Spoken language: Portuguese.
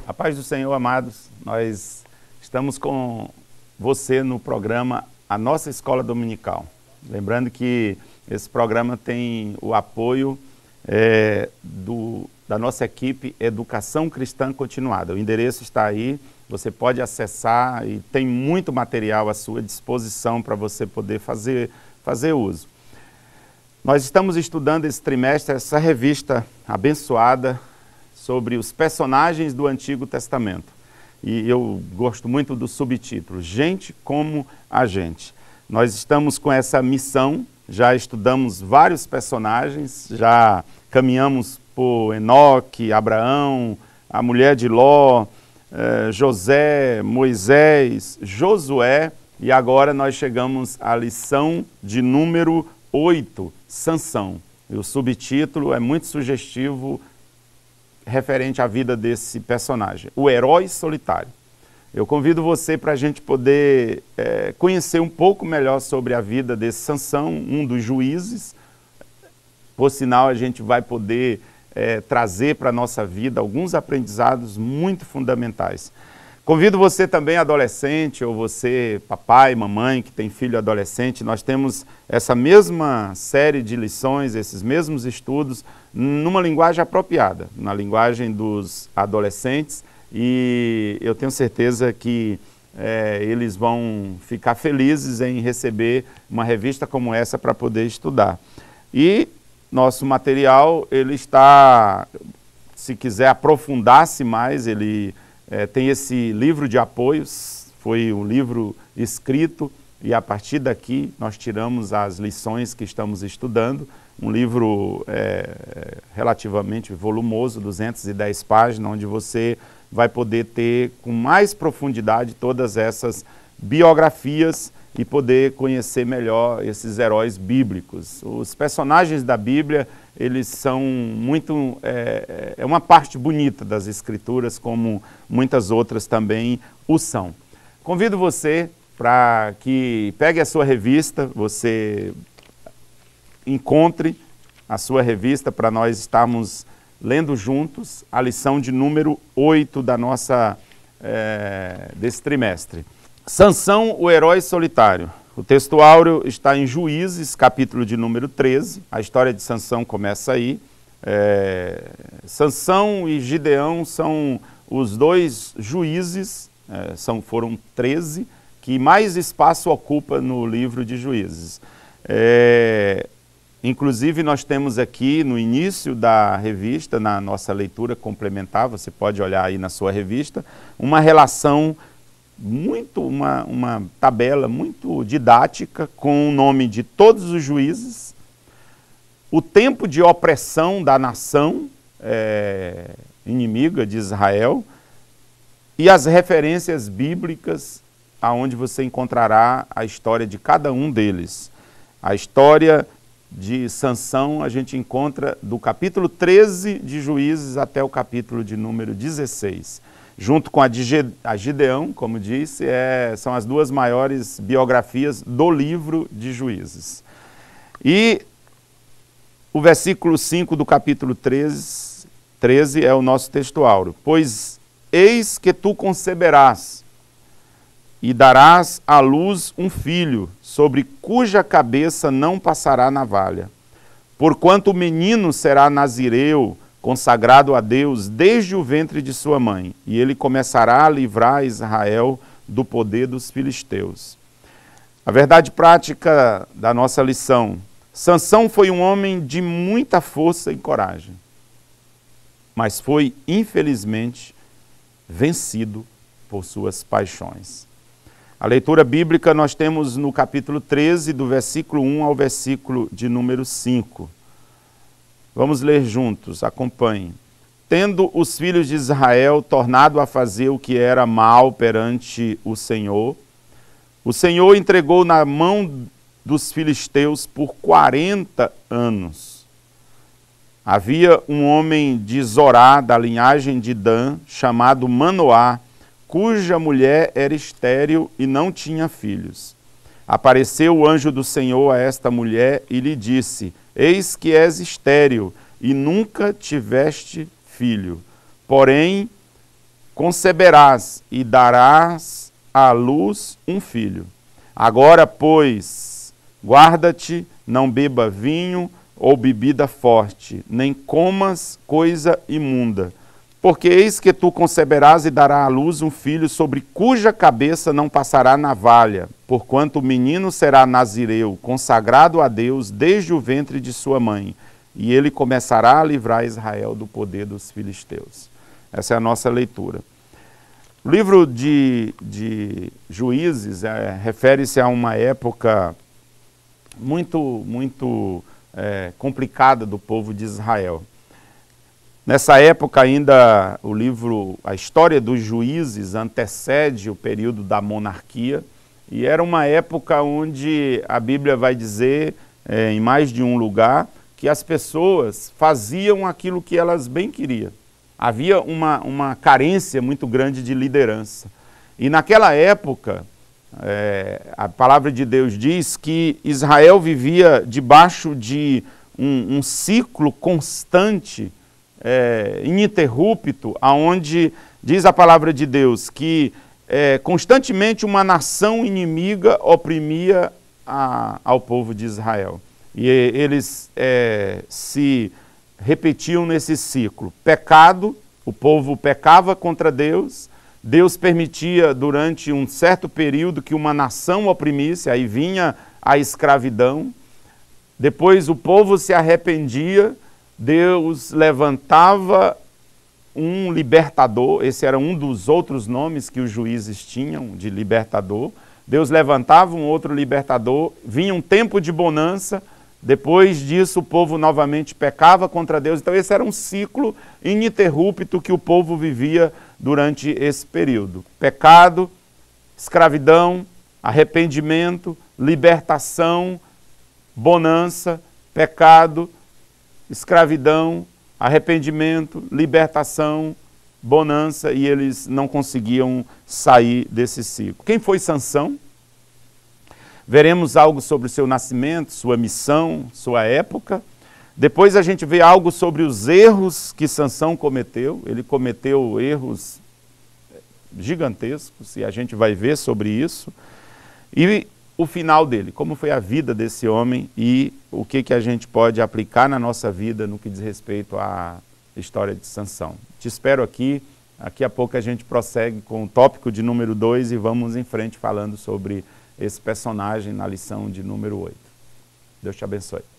A paz do Senhor, amados. Nós estamos com você no programa A Nossa Escola Dominical. Lembrando que esse programa tem o apoio da nossa equipe Educação Cristã Continuada. O endereço está aí, você pode acessar e tem muito material à sua disposição para você poder fazer uso. Nós estamos estudando esse trimestre essa revista abençoada sobre os personagens do Antigo Testamento. E eu gosto muito do subtítulo, Gente como a Gente. Nós estamos com essa missão, já estudamos vários personagens, já caminhamos por Enoque, Abraão, a mulher de Ló, José, Moisés, Josué, e agora nós chegamos à lição de número 8, Sansão. E o subtítulo é muito sugestivo, referente à vida desse personagem, o herói solitário. Eu convido você para a gente poder conhecer um pouco melhor sobre a vida desse Sansão, um dos juízes. Por sinal, a gente vai poder trazer para a nossa vida alguns aprendizados muito fundamentais. Convido você também, adolescente, ou você, papai, mamãe, que tem filho adolescente, nós temos essa mesma série de lições, esses mesmos estudos, numa linguagem apropriada, na linguagem dos adolescentes, e eu tenho certeza que eles vão ficar felizes em receber uma revista como essa para poder estudar. E nosso material, ele está, se quiser aprofundar-se mais, ele tem esse livro de apoios, foi um livro escrito e a partir daqui nós tiramos as lições que estamos estudando, um livro relativamente volumoso, 210 páginas, onde você vai poder ter com mais profundidade todas essas biografias e poder conhecer melhor esses heróis bíblicos. Os personagens da Bíblia, eles são muito, é uma parte bonita das Escrituras, como muitas outras também o são. Convido você para que pegue a sua revista, você encontre a sua revista para nós estarmos lendo juntos a lição de número 8 da nossa, desse trimestre. Sansão, o herói solitário. O texto áureo está em Juízes, capítulo de número 13. A história de Sansão começa aí. Sansão e Gideão são os dois juízes, foram 13, que mais espaço ocupa no livro de Juízes. Inclusive, nós temos aqui no início da revista, na nossa leitura complementar, você pode olhar aí na sua revista, uma relação uma tabela muito didática com o nome de todos os juízes, o tempo de opressão da nação inimiga de Israel e as referências bíblicas aonde você encontrará a história de cada um deles. A história de Sansão a gente encontra do capítulo 13 de Juízes até o capítulo de número 16. Junto com a Gideão, como disse, são as duas maiores biografias do livro de Juízes. E o versículo 5 do capítulo 13 é o nosso texto áureo. Pois eis que tu conceberás e darás à luz um filho, sobre cuja cabeça não passará navalha. Porquanto o menino será nazireu, consagrado a Deus desde o ventre de sua mãe, e ele começará a livrar Israel do poder dos filisteus. A verdade prática da nossa lição: Sansão foi um homem de muita força e coragem, mas foi, infelizmente, vencido por suas paixões. A leitura bíblica nós temos no capítulo 13, do versículo 1 ao versículo de número 5. Vamos ler juntos, acompanhem. Tendo os filhos de Israel tornado a fazer o que era mal perante o Senhor entregou na mão dos filisteus por 40 anos. Havia um homem de Zorá, da linhagem de Dan, chamado Manoá, cuja mulher era estéril e não tinha filhos. Apareceu o anjo do Senhor a esta mulher e lhe disse: eis que és estéril e nunca tiveste filho. Porém, conceberás e darás à luz um filho. Agora, pois, guarda-te, não beba vinho ou bebida forte, nem comas coisa imunda. Porque eis que tu conceberás e darás à luz um filho, sobre cuja cabeça não passará navalha, porquanto o menino será nazireu, consagrado a Deus desde o ventre de sua mãe, e ele começará a livrar Israel do poder dos filisteus. Essa é a nossa leitura. O livro de Juízes refere-se a uma época muito complicada do povo de Israel. Nessa época ainda a história dos juízes antecede o período da monarquia, e era uma época onde a Bíblia vai dizer, em mais de um lugar, que as pessoas faziam aquilo que elas bem queriam. Havia uma carência muito grande de liderança. E naquela época, a palavra de Deus diz que Israel vivia debaixo de um ciclo constante, ininterrupto, onde diz a palavra de Deus que constantemente uma nação inimiga oprimia ao povo de Israel. E eles se repetiam nesse ciclo. Pecado, o povo pecava contra Deus, Deus permitia durante um certo período que uma nação oprimisse, aí vinha a escravidão. Depois o povo se arrependia, Deus levantava um libertador, esse era um dos outros nomes que os juízes tinham de libertador. Deus levantava um outro libertador, vinha um tempo de bonança, depois disso o povo novamente pecava contra Deus. Então esse era um ciclo ininterrupto que o povo vivia durante esse período. Pecado, escravidão, arrependimento, libertação, bonança, pecado, escravidão, arrependimento, libertação, bonança, e eles não conseguiam sair desse ciclo. Quem foi Sansão? Veremos algo sobre o seu nascimento, sua missão, sua época. Depois a gente vê algo sobre os erros que Sansão cometeu. Ele cometeu erros gigantescos, e a gente vai ver sobre isso. E o final dele, como foi a vida desse homem e o que a gente pode aplicar na nossa vida no que diz respeito à história de Sansão. Te espero aqui. Daqui a pouco a gente prossegue com o tópico de número 2 e vamos em frente falando sobre esse personagem na lição de número 8. Deus te abençoe.